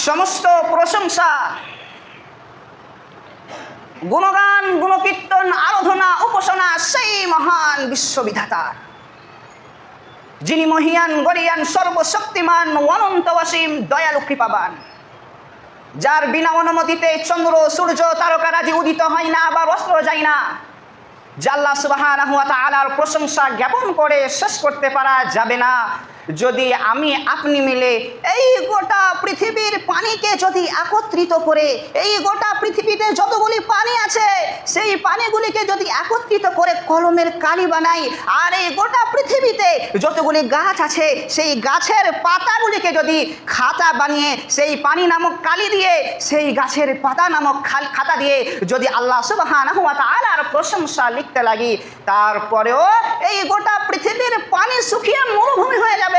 সমস্ত প্রশংসা, গুণগান, গুণকীর্তন, আরাধনা, উপাসনা সেই মহান বিশ্ববিধাতার, যিনি মহিয়ান, গরিয়ান, সর্বশক্তিমান, অনন্ত অসীম, দয়ালু, কৃপাবান, যার বিনা অনুমতিতে চন্দ্র, সূর্য, তারকারাজি উদিত হয় না, আবার অস্ত যায় না। যে আল্লাহ সুবহানাহু ওয়া তাআলার প্রশংসা জ্ঞাপন করে শেষ করতে পারা যাবে না। যদি আমি আপনি মিলে এই গোটা পৃথিবীর পানিকে যদি একত্রিত করে, এই গোটা পৃথিবীতে যতগুলি পানি আছে সেই পানিগুলিকে যদি একত্রিত করে কলমের কালি বানাই, আর এই গোটা পৃথিবীতে যতগুলি গাছ আছে সেই গাছের পাতাগুলিকে যদি খাতা বানিয়ে সেই পানি নামক কালি দিয়ে, সেই গাছের পাতা নামক খাতা দিয়ে যদি আল্লাহ সুবহানাহু ওয়া তাআলার প্রশংসা লিখতে লাগি, তারপরেও এই গোটা পৃথিবীর পানি শুকিয়ে মরুভূমি হয়ে যাবে,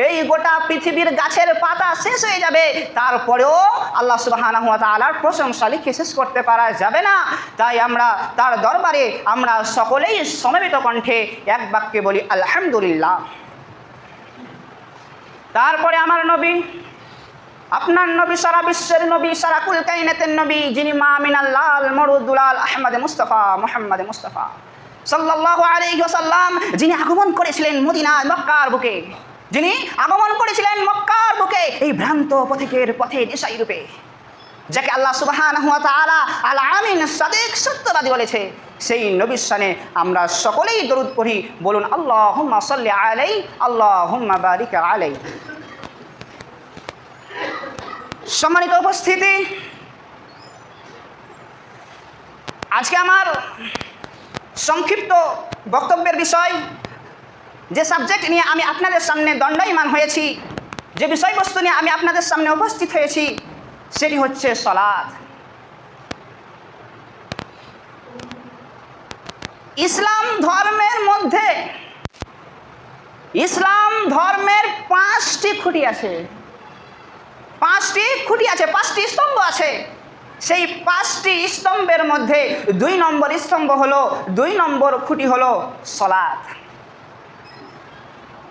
এই গোটা পৃথিবীর গাছের পাতা শেষ হয়ে যাবে, তারপরেও আল্লাহ সুবহানাহু ওয়া তাআলার প্রশংসা লিখে শেষ করতে পারা যাবে না। তাই আমরা তার দরবারে আমরা সকলেই সমবেত কণ্ঠে এক বাক্যে বলি আলহামদুলিল্লাহ। তারপরে আমার নবী, আপনার নবী, সারা বিশ্বের নবী, সারা কুল কায়নাতের নবী, যিনি মা মিনাল্লাহ মরুদুলাল আহমদ মুস্তাফা মুহাম্মদ মুস্তাফা সাল্লাল্লাহু আলাইহি ওয়াসাল্লাম, যিনি আগমন করেছিলেন মদিনার মক্কার বুকে, যিনি আগমন করেছিলেন মক্কার বুকে এই ভ্রান্ত পথিকের পথে দিশাই রূপে, যাকে আল্লাহ সুবহানাহু ওয়া তাআলা আল আমিন সাদিক সত্যবাদী বলেছে, সেই নবীর শানে আমরা সকলেই দরুদ পড়ি। বলুন আল্লাহুম্মা সাল্লি আলাইহি, আল্লাহুম্মা বারিক আলাইহি। সম্মানিত উপস্থিতি, আজকে আমার সংক্ষিপ্ত বক্তব্যের বিষয়, যে সাবজেক্ট নিয়ে আমি আপনাদের সামনে দণ্ডায়মান হয়েছি, যে বিষয়বস্তু নিয়ে আমি আপনাদের সামনে উপস্থিত হয়েছি, সেটি হচ্ছে সালাত। ইসলাম ধর্মের মধ্যে, ইসলাম ধর্মের পাঁচটি খুঁটি আছে, পাঁচটি স্তম্ভ আছে। সেই পাঁচটি স্তম্ভের মধ্যে 2 নম্বর স্তম্ভ হলো, 2 নম্বর খুঁটি হলো সালাত।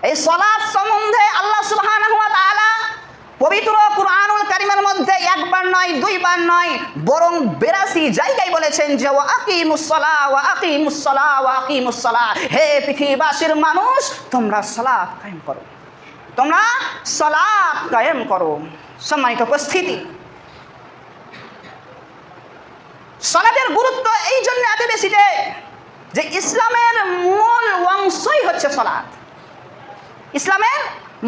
এই সালাত সম্বন্ধে আল্লাহ সুবহানাহু ওয়া তাআলা পবিত্র কুরআনুল কারীমের মধ্যে একবার নয়, 2 বার নয়, বরং 82 জায়গায় বলেছেন যে ওয়া আকিমুস সালাহ ওয়া আকিমুস সালাহ ওয়া আকিমুস সালাহ, হে পৃথিবীবাসীর মানুষ, তোমরা সালাত কায়েম করো, তোমরা সালাত কায়েম করো। সম্মানিত উপস্থিতি, সালাতের গুরুত্ব এই জন্য এত বেশি যে ইসলামের মূল অংশই হচ্ছে সালাত। ইসলামের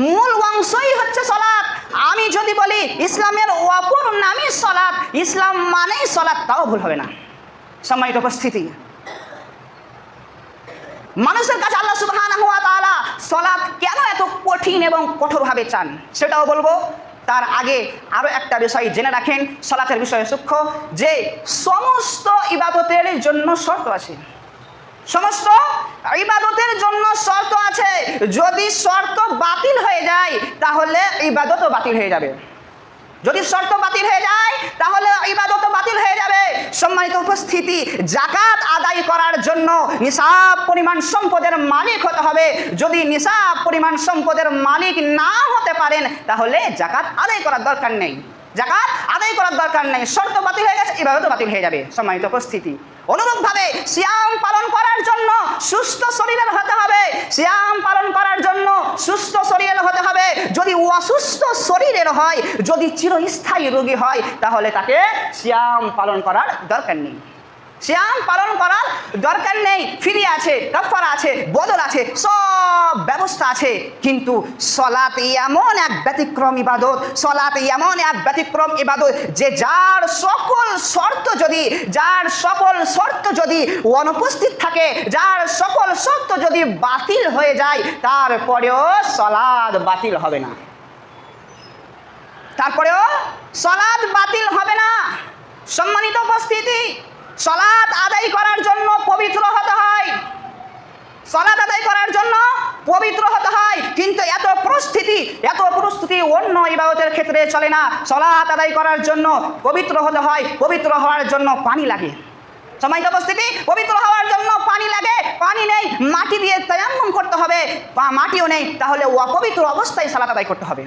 মূল অংশই হচ্ছে সালাত। আমি যদি বলি ইসলামের অপর নামই সালাত, ইসলাম মানেই সালাত, তাও ভুল হবে না। সম্মানিত উপস্থিতি, মানুষের কাছে আল্লাহ সুবহানাহু ওয়া তাআলা সালাত কেন এত কঠিন এবং কঠোরভাবে চান সেটাও বলবো। তার আগে আরও একটা বিষয় জেনে রাখেন, সালাতের বিষয়ে সূক্ষ্ম, যে সমস্ত ইবাদতের জন্য শর্ত আছে, সমস্ত ইবাদতের জন্য শর্ত আছে। যদি শর্ত বাতিল হয়ে যায় তাহলে ইবাদতও বাতিল হয়ে যাবে, যদি শর্ত বাতিল হয়ে যায় তাহলে ইবাদতও বাতিল হয়ে যাবে। সম্মানিত উপস্থিতি, যাকাত আদায় করার জন্য নিসাব পরিমাণ সম্পদের মালিক হতে হবে। যদি নিসাব পরিমাণ সম্পদের মালিক না হতে পারেন তাহলে যাকাত আদায় করার দরকার নেই, যাকাত আদায় করার দরকার নেই। শর্ত বাতিল হয়ে গেছে, ইবাদতও বাতিল হয়ে যাবে। সম্মানিত উপস্থিতি, অনুরূপভাবে সিয়াম পালন করার জন্য সুস্থ শরীরের হতে হবে, সিয়াম পালন করার জন্য সুস্থ শরীরের হতে হবে। যদি অসুস্থ শরীরের হয়, যদি চিরস্থায়ী রোগী হয়, তাহলে তাকে সিয়াম পালন করার দরকার নেই, সিয়াম পালন করার দরকার নেই। ফিরিয়ে আছে, কাফারা আছে, বদল আছে, সব ব্যবস্থা আছে। কিন্তু সালাত এমন এক ব্যতিক্রম ইবাদত, সালাত এমন এক ব্যতিক্রম ইবাদত যে যার সকল শর্ত যদি অনুপস্থিত থাকে, যার সকল শর্ত যদি বাতিল হয়ে যায়, তারপরেও সালাত বাতিল হবে না, তারপরেও সালাত বাতিল হবে না। সম্মানিত উপস্থিতি, সালাত আদায় করার জন্য পবিত্র হতে হয়, সালাত আদায় করার জন্য পবিত্র হতে হয়। কিন্তু এত প্রস্তুতি অন্য ইবাদতের ক্ষেত্রে চলে না। সালাত আদায় করার জন্য পবিত্র হতে হয়, পবিত্র হওয়ার জন্য পানি লাগে। সম্মানিত উপস্থিতি, পবিত্র হওয়ার জন্য পানি লাগে, পানি নেই, মাটি দিয়ে তায়াম্মুম করতে হবে, মাটিও নেই, তাহলে অপবিত্র অবস্থায় সালাত আদায় করতে হবে,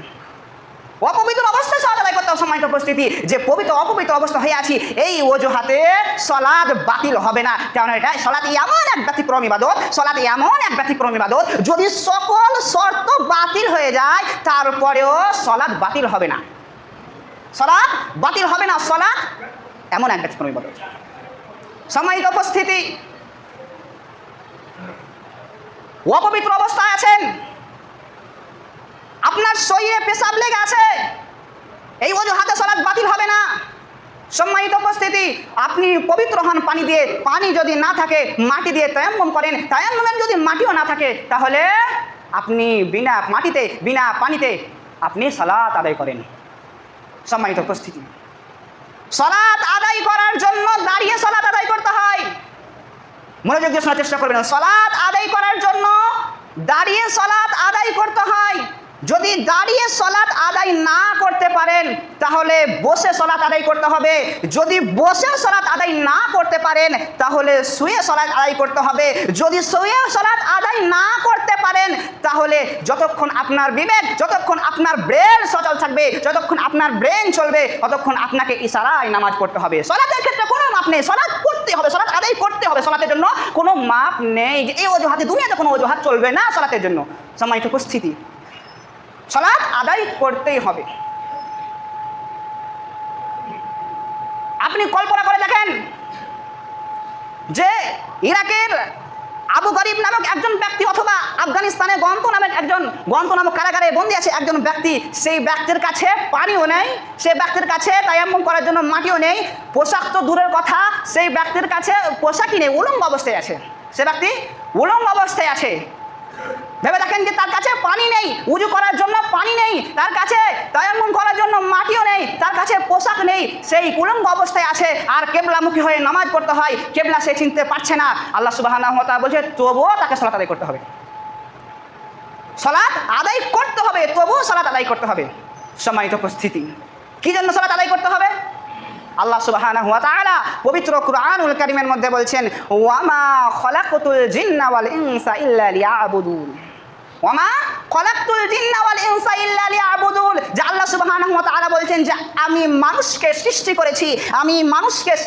অপবিত্র অবস্থায় সালাত আদায় করতে সম্মানিত উপস্থিতি, যে পবিত্র অপবিত্র অবস্থা হয়ে আছি, এই অজুহাতে সালাত বাতিল হবে না। কারণ এটা সালাত এমন এক ব্যতিক্রম ইবাদত, সালাত এমন এক ব্যতিক্রম ইবাদত, যদি সকল শর্ত বাতিল হয়ে যায় তারপরেও সালাত বাতিল হবে না। সালাত বাতিল হবে না, সালাত এমন এক ব্যতিক্রম ইবাদত। সম্মানিত উপস্থিতি, অপবিত্র অবস্থায় আছেন, আপনার শরীরে পেশাব লেগে আছে, এই অজুহাতে সালাত বাতিল হবে না। সম্মানিত উপস্থিতি, আপনি পবিত্র হন পানি দিয়ে, পানি যদি না থাকে মাটি দিয়ে তায়াম্মুম করেন, তায়াম্মুমের যদি মাটিও না থাকে তাহলে আপনি বিনা মাটিতে বিনা পানিতে আপনি সালাত আদায় করেন। সম্মানিত উপস্থিতি, সালাত আদায় করার জন্য দাঁড়িয়ে সালাত আদায় করতে হয়। মনোযোগ দিয়ে শোনার চেষ্টা করবেন। সালাত আদায় করার জন্য দাঁড়িয়ে সালাত আদায় করতে হয়। যদি দাঁড়িয়ে সালাত আদায় না করতে পারেন তাহলে বসে সালাত আদায় করতে হবে। যদি বসে সালাত আদায় না করতে পারেন তাহলে শুয়ে সালাত আদায় করতে হবে। যদি শুয়ে সালাত আদায় না করতে পারেন তাহলে যতক্ষণ আপনার বিবেক, যতক্ষণ আপনার ব্রেন সচল থাকবে, যতক্ষণ আপনার ব্রেন চলবে, ততক্ষণ আপনাকে ইশারায় নামাজ পড়তে হবে। সালাতের ক্ষেত্রে কোনো মাপ নেই, সালাত করতে হবে, সালাত আদায় করতে হবে। সালাতের জন্য কোনো মাপ নেই যে এই অজুহাতে, দুনিয়াতে কোনো অজুহাত চলবে না সালাতের জন্য। সম্মানিত উপস্থিতি, সালাত আদায় করতেই হবে। আপনি কল্পনা করে দেখেন যে ইরাকের আবু গরিব নামক একজন ব্যক্তি, অথবা আফগানিস্তানে গন্ত নামক কারাগারে বন্দী আছে একজন ব্যক্তি, সেই ব্যক্তির কাছে পানিও নেই, সেই ব্যক্তির কাছে তায়াম্মুম করার জন্য মাটিও নেই, পোশাক তো দূরের কথা, সেই ব্যক্তির কাছে পোশাকই নেই, উলঙ্গ অবস্থায় আছে। সে ব্যক্তি উলঙ্গ অবস্থায় আছে। ভেবে দেখেন যে তার কাছে পানি নেই, উজু করার জন্য পানি নেই, তার কাছে তায়াম্মুম করার জন্য মাটিও নেই, তার কাছে পোশাক নেই, সেই উলঙ্গ অবস্থায় আছে, আর কেবলামুখী হয়ে নামাজ পড়তে হয়, কেবলা সে চিনতে পারছে না। আল্লাহ সুবহানাহু ওয়া তাআলা বলছে তবুও তাকে সালাত আদায় করতে হবে। সালাত আদায় করতে হবে, তবুও সালাত আদায় করতে হবে। সম্মানিত উপস্থিতি, কি জন্য সালাত আদায় করতে হবে? আল্লাহ সুবহানাহু ওয়া তাআলা পবিত্র কুরআনুল কারীমের মধ্যে বলছেন, ওয়ামা খলাকতুল জিন্না ওয়াল ইনসা ইল্লা লিয়াবুদুন। ওয়ামা খলাকতুল জিন্না ওয়াল ইনসা ইল্লা লিয়াবুদুন। যে আল্লাহ সুবহানাহু ওয়া তাআলা বলছেন যে আমি মানুষকে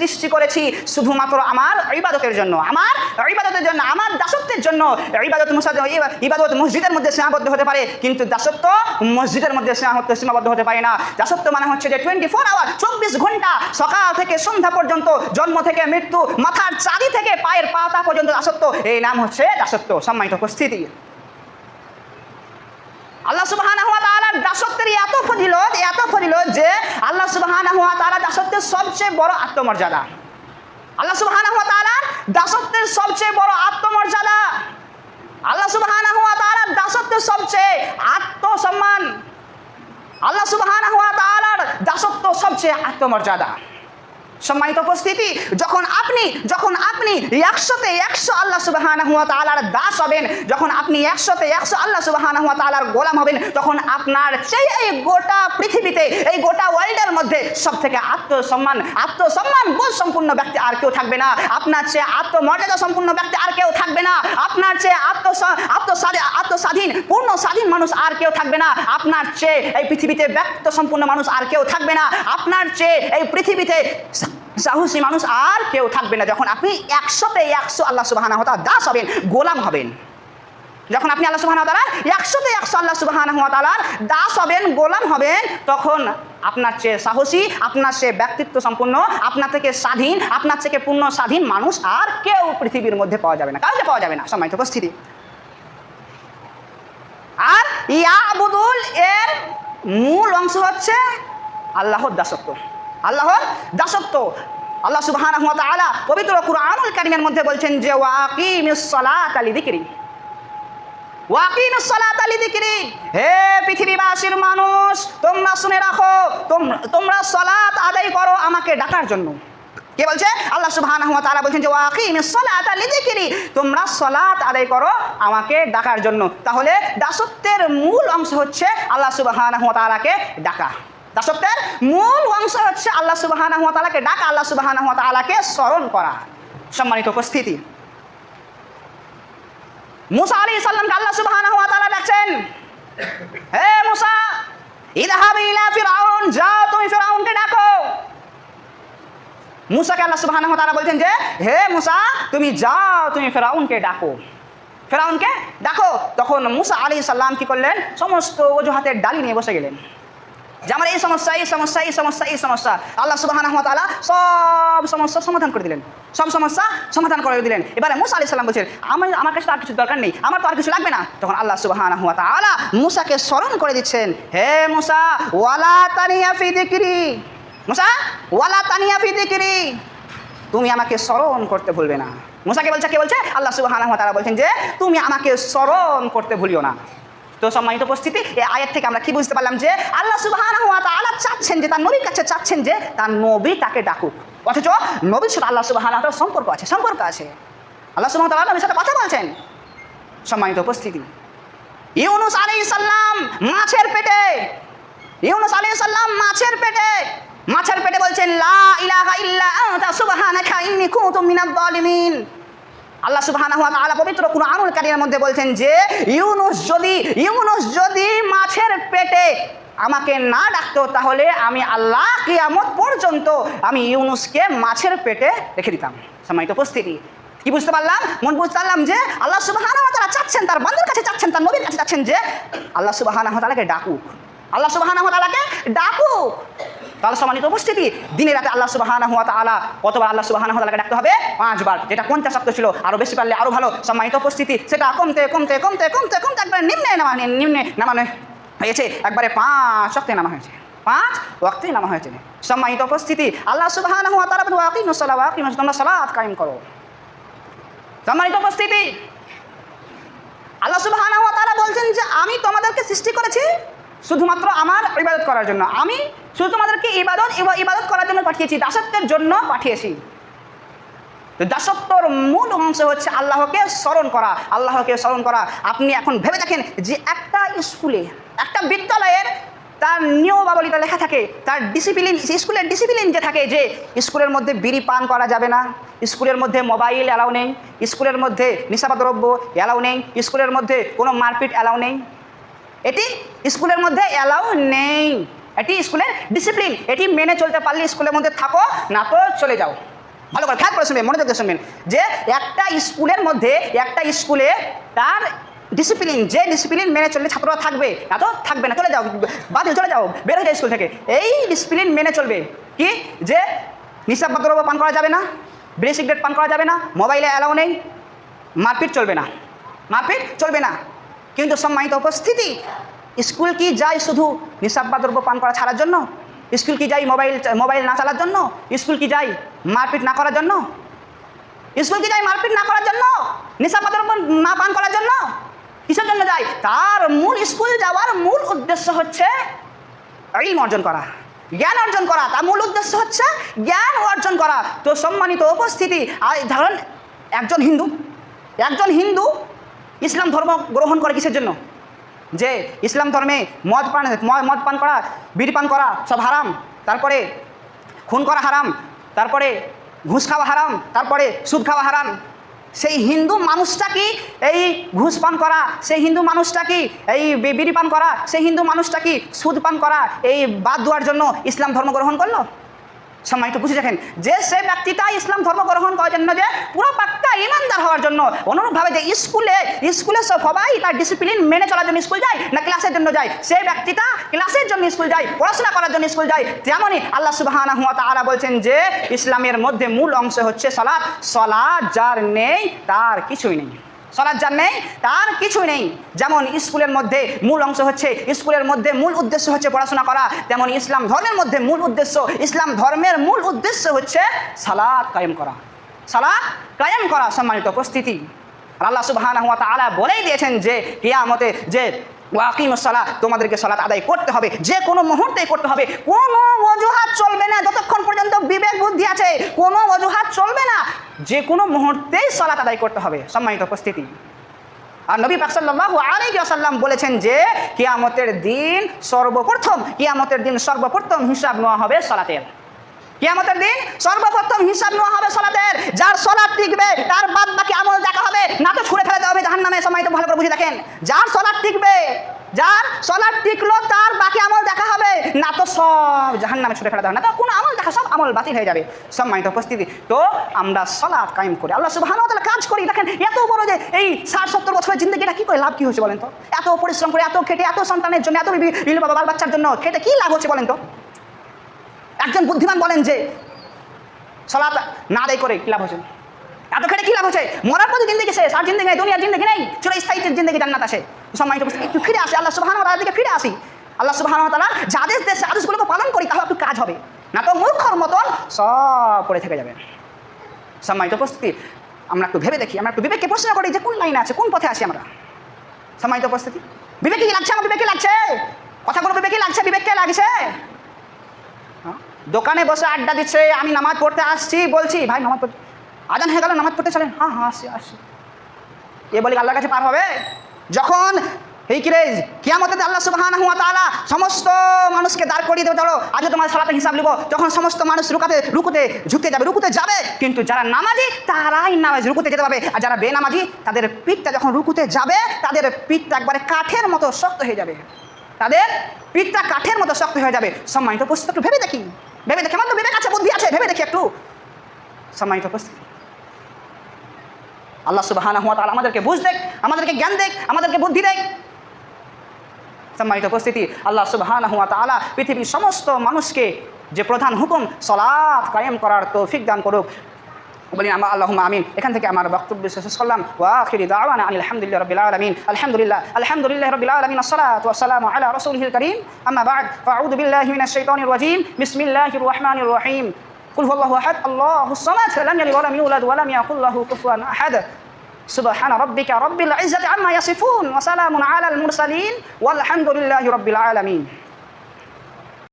সৃষ্টি করেছি শুধুমাত্র আমার ইবাদতের জন্য, আমার ইবাদতের জন্য, আমার দাসত্বের জন্য। ইবাদত মসজিদের মধ্যে সীমাবদ্ধ হতে পারে, কিন্তু দাসত্ব মসজিদের মধ্যে সীমাবদ্ধ হতে পারে না। দাসত্ব মানে হচ্ছে যে 24 আওয়ার, 24 ঘন্টা, সকাল থেকে সন্ধ্যা পর্যন্ত, জন্ম থেকে মৃত্যু, মাথার চাঁদি থেকে পায়ের পাতা পর্যন্ত দাসত্ব, এই নাম হচ্ছে দাসত্ব। সম্মানিত উপস্থিতি, আল্লাহ সুবহানাহু ওয়া তাআলার দাসত্বের এত ফজিলত যে আল্লাহ সুবহানাহু ওয়া তাআলা দাসত্বের সবচেয়ে বড় আত্মমর্যাদা। আল্লাহ সুবহানাহু ওয়া তাআলার দাসত্বের সবচেয়ে বড় আত্মমর্যাদা। আল্লাহ সুবহানাহু ওয়া তাআলার দাসত্বের সবচেয়ে আত্মসম্মান। আল্লাহ সুবহানাহু ওয়া তাআলার দাসত্ব সবচেয়ে আত্মমর্যাদা। সম্মানিত উপস্থিতি, যখন আপনি 100-তে 100 আল্লাহ সুবহানাহু ওয়া তাআলার দাস হবেন, যখন আপনি 100-তে 100 আল্লাহ সুবহানাহু ওয়া তাআলার গোলাম হবেন, তখন আপনার চেয়ে এই গোটা পৃথিবীতে, এই গোটা ওয়ার্ল্ডের মধ্যে সবথেকে আত্মসম্মান বোধ সম্পূর্ণ ব্যক্তি আর কেউ থাকবে না। আপনার চেয়ে আত্মমর্যাদা সম্পূর্ণ ব্যক্তি আর কেউ থাকবে না। আপনার চেয়ে আত্মস্বাধীন পূর্ণ স্বাধীন মানুষ আর কেউ থাকবে না। আপনার চেয়ে এই পৃথিবীতে ব্যক্তিত্ব সম্পূর্ণ মানুষ আর কেউ থাকবে না। আপনার চেয়ে এই পৃথিবীতে সাহসী মানুষ আর কেউ থাকবে না। যখন আপনি 100-তে 100 আল্লাহ সুবহানাহু ওয়া তাআলার দাস হবেন, গোলাম হবেন, যখন আপনি আল্লাহ সুবহানাহু ওয়া তাআলার 100-তে 100 আল্লাহ সুবহানাহু ওয়া তাআলার দাস হবেন, গোলাম হবেন, তখন আপনার চেয়ে সাহসী, আপনার চেয়ে ব্যক্তিত্ব সম্পন্ন, আপনার থেকে স্বাধীন, আপনার থেকে পূর্ণ স্বাধীন মানুষ আর কেউ পৃথিবীর মধ্যে পাওয়া যাবে না, কাউকে পাওয়া যাবে না। সম্মানিত উপস্থিতি, আর ইয়াবুদুল এর মূল অংশ হচ্ছে আল্লাহর দাসত্ব। আল্লাহর দাসত্ব। আল্লাহ সুবহানাহু ওয়া তাআলা পবিত্র কুরআনুল কারীমের মধ্যে বলছেন যে ওয়াকিমিস সালাতা লিযিকরি, ওয়াকিমিস সালাতা লিযিকরি। হে পৃথিবীবাসীর মানুষ, তোমরা শুনে রাখো, তোমরা সালাত আদায় করো আমাকে ডাকার জন্য। কে বলছে? আল্লাহ সুবহানাহু ওয়া তাআলা বলছেন যে ওয়াকিমিস সালাতা লিযিকরি, তোমরা সালাত আদায় করো আমাকে ডাকার জন্য। তাহলে দাসত্বের মূল অংশ হচ্ছে আল্লাহ সুবহানাহু ওয়া তাআলাকে ডাকা। দাসত্বের মূল অংশ হচ্ছে আল্লাহ সুবহানাহু ওয়া তাআলাকে ডাকা, আল্লাহ সুবহানাহু ওয়া তাআলাকে স্মরণ করা। সম্মানিত উপস্থিতি, মুসা আলাইহিস সালামকে আল্লাহ সুবহানাহু ওয়া তাআলা ডাকছেন, হে মুসা ইযহাব ইলা ফিরআউন, যাও তুমি মুসাকে আল্লাহ সুবহানাহু ওয়া তাআলা বলছেন যে হে মুসা তুমি যাও, তুমি ফেরাউনকে ডাকো, ফেরাউনকে ডাকো। তখন মুসা আলাইহিস সালাম কি করলেন? সমস্ত অজুহাতের ডালি নিয়ে বসে গেলেন যে আমার এই সমস্যা, এই সমস্যা, এই সমস্যা, এই সমস্যা। আল্লাহ সুবহানাহু ওয়া তাআলা সব সমস্যার সমাধান করে দিলেন, সব সমস্যা সমাধান করে দিলেন। এবারে মুসা আলাইহিস সালাম বলছেন আমার কাছে তো আর কিছু দরকার নেই, আমার তো আর কিছু লাগবে না। তখন আল্লাহ সুবহানাহু ওয়া তাআলা মুসাকে স্মরণ করে দিচ্ছেন, হে মুসা ওয়ালা তানিয়া ফি যিকরি, মুসা ওয়ালা তানিয়া ফি যিকরি, তুমি আমাকে স্মরণ করতে ভুলবে না। মুসাকে বলছে, কে বলছে? আল্লাহ সুবহানাহু ওয়া তাআলা বলছেন যে তুমি আমাকে স্মরণ করতে ভুলিও না। তো সম্মানিত উপস্থিতি, এই আয়াত থেকে আমরা কি বুঝতে পারলাম? যে আল্লাহ সুবহানাহু ওয়া তাআলা চাচ্ছেন যে তার নবীর কাছে চাচ্ছেন যে তার নবী তাকে ডাকুক, অথচ নবীর সাথে আল্লাহ সুবহানাহু ওয়া তাআলার সম্পর্ক আছে, সম্পর্ক আছে। আল্লাহ সুবহানাহু ওয়া তাআলা নবীর সাথে কথা বলছেন। সম্মানিত উপস্থিতি, ইউনুস আলাইহিস সালাম মাছের পেটে, ইউনুস আলাইহিস সালাম মাছের পেটে, মাছের পেটে বলছেন লা ইলাহা ইল্লা আনতা সুবহানাকা ইন্নী কুনতু মিনাজ জালিমিন। আল্লাহ সুবহানাহু ওয়া তাআলা পবিত্র কুরআনুল কারীমের মধ্যে বলছেন যে ইউনুস যদি মাছের পেটে আমাকে না ডাকতো তাহলে আমি আল্লাহ কিয়ামত পর্যন্ত আমি ইউনুসকে মাছের পেটে রেখে দিতাম। সম্মানিত উপস্থিতি, কি বুঝতে পারলাম? বুঝতে পারলাম যে আল্লাহ সুবহানাহু ওয়া তাআলা চাচ্ছেন, তার বান্দার কাছে চাচ্ছেন, তার নবীর কাছে চাচ্ছেন যে আল্লাহ সুবহানাহু ওয়া তাআলাকে ডাকুক, আল্লাহ সুবহানাহু ওয়া তাআলাকে ডাকুক। তাহলে সম্মানিত উপস্থিতি, দিনে রাতে আল্লাহ সুবহানাহু ওয়া তাআলা কতবার আল্লাহ সুবহানাহু ওয়া তাআলাকে ডাকতে হবে? 5 বার। যেটা 50 ওয়াক্ত ছিল, আরও বেশি পারলে আরও ভালো। সম্মানিত উপস্থিতি, সেটা কমতে কমতে কমতে কমতে কমতে একবারে নিম্নে নামানো হয়েছে, একবারে 5 ওয়াক্তে নামা হয়েছে, 5 ওয়াক্তে নামা হয়েছে। সম্মানিত উপস্থিতি, আল্লাহ সুবহানাহু ওয়া তাআলা বলেন আকিমুস সালাত ওয়া আকিমুস তোমরা সালাত কায়েম করো। সম্মানিত উপস্থিতি, আল্লাহ সুবহানাহু ওয়া তাআলা বলছেন যে আমি তোমাদেরকে সৃষ্টি করেছি শুধুমাত্র আমার ইবাদত করার জন্য, আমি শুধু তোমাদেরকে ইবাদত করার জন্য পাঠিয়েছি, দাসত্বের জন্য পাঠিয়েছি। তো দাসত্বর মূল অংশ হচ্ছে আল্লাহকে স্মরণ করা, আল্লাহকে স্মরণ করা। আপনি এখন ভেবে দেখেন যে একটা স্কুলে, একটা বিদ্যালয়ের তার নিয়মাবলীতে লেখা থাকে, তার ডিসিপ্লিন, স্কুলের ডিসিপ্লিন যে থাকে যে স্কুলের মধ্যে বিড়ি পান করা যাবে না, স্কুলের মধ্যে মোবাইল অ্যালাউ নেই, স্কুলের মধ্যে নেশাবাদ দ্রব্য অ্যালাউ নেই, স্কুলের মধ্যে কোনো মারপিট অ্যালাউ নেই, এটি স্কুলের মধ্যে অ্যালাউ নেই। এটি স্কুলের ডিসিপ্লিন, এটি মেনে চলতে পারলে স্কুলের মধ্যে থাকো, না তো চলে যাও। ভালো করে খেয়াল করে শুনবেন, মনোযোগ দিয়ে শুনবেন যে একটা স্কুলের মধ্যে, একটা স্কুলে তার ডিসিপ্লিন, যে ডিসিপ্লিন মেনে চললে ছাত্ররা থাকবে, না তো থাকবে না, চলে যাও, বাতিল, চলে যাও, বের হয়ে যায় স্কুল থেকে। এই ডিসিপ্লিন মেনে চলবে কি? যে নিশাবাদ দ্রব্য পান করা যাবে না, বিড়ি সিগারেট পান করা যাবে না, মোবাইলে অ্যালাউ নেই, মারপিট চলবে না, মারপিট চলবে না। কিন্তু সম্মানিত উপস্থিতি, স্কুল কি যায় শুধু নিশাবাদ দ্রব্য পান করা ছাড়ার জন্য? স্কুল কি যায় মোবাইল না চালার জন্য? স্কুল কি যায় মারপিট না করার জন্য? স্কুল কি যায় মারপিট না করার জন্য, নিশাবাদ দ্রব্য না পান করার জন্য? কিসের জন্য যায়? তার মূল স্কুল যাওয়ার মূল উদ্দেশ্য হচ্ছে ইলম অর্জন করা, জ্ঞান অর্জন করা। তার মূল উদ্দেশ্য হচ্ছে জ্ঞান অর্জন করা। তো সম্মানিত উপস্থিতি, ধরুন একজন হিন্দু ইসলাম ধর্ম গ্রহণ করে কিসের জন্য? যে ইসলাম ধর্মে মদ পান করা, বিড়ি পান করা সব হারাম, তারপরে খুন করা হারাম, তারপরে ঘুষ খাওয়া হারাম, তারপরে সুদ খাওয়া হারাম। সেই হিন্দু মানুষটা কি এই ঘুষ পান করা, সেই হিন্দু মানুষটা কি এই বিড়ি পান করা, সেই হিন্দু মানুষটা কি সুদ পান করা এই বাদ দেওয়ার জন্য ইসলাম ধর্ম গ্রহণ করলো? সম্মানিত বুঝে দেখেন যে সেই ব্যক্তিটা ইসলাম ধর্ম গ্রহণ করার জন্য, যে পুরো পাক্কা ইমানদার হওয়ার জন্য। অনুরূপভাবে যে স্কুলে সবাই তার ডিসিপ্লিন মেনে চলার জন্য স্কুল যায় না ক্লাসের জন্য যায়? সেই ব্যক্তিটা ক্লাসের জন্য স্কুল যায়, পড়াশোনা করার জন্য স্কুল যায়। তেমনই আল্লাহ সুবহানাহু ওয়া তাআলা বলছেন যে ইসলামের মধ্যে মূল অংশ হচ্ছে সালাত। সালাত যার নেই তার কিছুই নেই, সালাত যার নেই তার কিছুই নেই। যেমন স্কুলের মধ্যে মূল অংশ হচ্ছে, স্কুলের মধ্যে মূল উদ্দেশ্য হচ্ছে পড়াশোনা করা, তেমন ইসলাম ধর্মের মধ্যে মূল উদ্দেশ্য, ইসলাম ধর্মের মূল উদ্দেশ্য হচ্ছে সালাত কায়েম করা, সালাত কায়েম করা। সম্মানিত উপস্থিতি, আল্লাহ সুবহানাহু ওয়া তাআলা বলেই দিয়েছেন যে কিয়ামতে যে ওয়াকিমুস সালাত, তোমাদেরকে সালাত আদায় করতে হবে, যে কোনো মুহূর্তেই করতে হবে, কোনো অজুহাত চলবে না। যতক্ষণ পর্যন্ত বিবেক বুদ্ধি আছে কোনো অজুহাত চলবে না, যে কোনো মুহূর্তেই সালাত আদায় করতে হবে। সম্মানিত উপস্থিতি, আর নবী পাক সাল্লাল্লাহু আলাইহি ওয়াসাল্লাম বলেছেন যে কিয়ামতের দিন সর্বপ্রথম হিসাব নেওয়া হবে সালাতের। কিয়ামতের দিন সর্বপ্রথম হিসাব নেওয়া হবে সালাতের। যার সালাত টিকবে তার বাদ বাকি আমল দেখা হবে, না তো ছুঁড়ে ফেলে দেওয়া হবে জাহান্নামে। সম্মানিত ভালো করে বুঝে দেখেন, যার সালাত টিকবে, যার সালাত টিকলো তার বাকি আমল দেখা হবে, না তো সব জাহান্নামে ছুঁড়ে ফেলে দেওয়া হবে, না তো কোনো আমল রাখা সব আমল বাতিল হয়ে যাবে। সম্মানিত উপস্থিতি, তো আমরা সালাত কায়েম করি, আল্লাহ সুবহানাহু ওয়া তাআলা কাজ করি। দেখেন এত বড় যে এই 60-70 বছরের জিন্দগিটা কি করে লাভ কি হয়েছে বলেন তো? এত পরিশ্রম করে, এত খেটে, এত সন্তানের জন্য, এত বিবি বাবা বাল বাচ্চার জন্য খেটে কি লাভ হচ্ছে বলেন তো? একজন বুদ্ধিমান বলেন যে সালাত না আদায় করে কি লাভ হচ্ছে? এত খেটে কি লাভ হচ্ছে? মরার পর জিন্দগি শেষ, আর জিন্দগি নেই, দুনিয়ার জিন্দগি নেই, চিরস্থায়ী জিন্দগি জান্নাত আসে। সম্মানিত উপস্থিতি, একটু ফিরে আসি আল্লাহ সুবহানাহু ওয়া তাআলার দিকে, ফিরে আসি। আল্লাহ সুবহানাহু ওয়া তাআলার যে আদেশ দেশে আদেশগুলোকে পালন করি, তাহলে একটু কাজ হবে, না তো মূর্খর মতন সব পড়ে থেকে যাবে। সম্মানিত উপস্থিতি, আমরা একটু ভেবে দেখি, আমরা একটু বিবেককে প্রশ্ন করি যে কোন লাইনে আছে, কোন পথে আসি আমরা। সম্মানিত উপস্থিতি, বিবেকে কি লাগছে? আমার বিবেকে লাগছে, কথাগুলো বিবেকে লাগছে, বিবেককে লাগছে। দোকানে বসে আড্ডা দিচ্ছে, আমি নামাজ পড়তে আসছি, বলছি ভাই নামাজ পড়তে, আজান হয়ে গেল, নামাজ পড়তে চলেন, হ্যাঁ হ্যাঁ আসছি আসছি, এ বলি আল্লাহর কাছে পার হবে? যখন এই কিরে কিয়ামতে আল্লাহ সুবহানাহু ওয়া তাআলা সমস্ত মানুষকে দাঁড় করিয়ে দেবে, চলো আজ তোমার সালাতের হিসাব নিব, যখন সমস্ত মানুষ রুকুতে ঝুঁকতে যাবে, রুকুতে যাবে, কিন্তু যারা নামাজি তারাই নামাজ রুকুতে যেতে পারবে, আর যারা বেনামাজি তাদের পিঠটা যখন রুকুতে যাবে, তাদের পিঠটা একবারে কাঠের মতো শক্ত হয়ে যাবে, তাদের পিঠটা কাঠের মতো শক্ত হয়ে যাবে। সম্মানিত উপস্থিতি, একটু ভেবে দেখি, ভেবে দেখি, আমার তো বিবেক আছে, বুদ্ধি আছে, ভেবে দেখি একটু। সম্মানিত উপস্থিতি, আল্লাহ সুবহানাহু ওয়া তাআলা আমাদেরকে বুঝ দেখ, আমাদেরকে জ্ঞান দেখ, আমাদেরকে বুদ্ধি দেখ। সম্মানিত উপস্থিতি, আল্লাহ সুবহানাহু ওয়া তাআলা পৃথিবীর সমস্ত মানুষকে যে প্রধান হুকুম সালাত কায়েম করার তৌফিক দান করুক, বলি আমরা আল্লাহুম্মা আমিন। এখান থেকে আমার বক্তব্য শেষ করলাম। ওয়া আখিরি দাওয়ানা আনিল হামদুলিল্লাহি রাব্বিল আলামিন, আলহামদুলিল্লাহি রাব্বিল আলামিন, আসসালাতু ওয়াসসালামু আলা রাসূলিহিল কারীম, আম্মা বা'দ, ফাআউযু বিল্লাহি মিনাশ শাইতানির রাজীম, বিসমিল্লাহির রাহমানির রাহিম। কুল হুয়াল্লাহু আহাদ, আল্লাহুস সামাদ, লাম ইয়ালিদ ওয়া লাম ইউলাদ ওয়া লাম ইয়াকুল লাহু কুফুয়ান আহাদ। সুবহানা রাব্বিকা রাব্বিল ইজ্জাতি আম্মা ইয়াসিফুন, ওয়া সালামুন আলাল মুরসালিন, ওয়ালহামদুলিল্লাহি রাব্বিল আলামিন।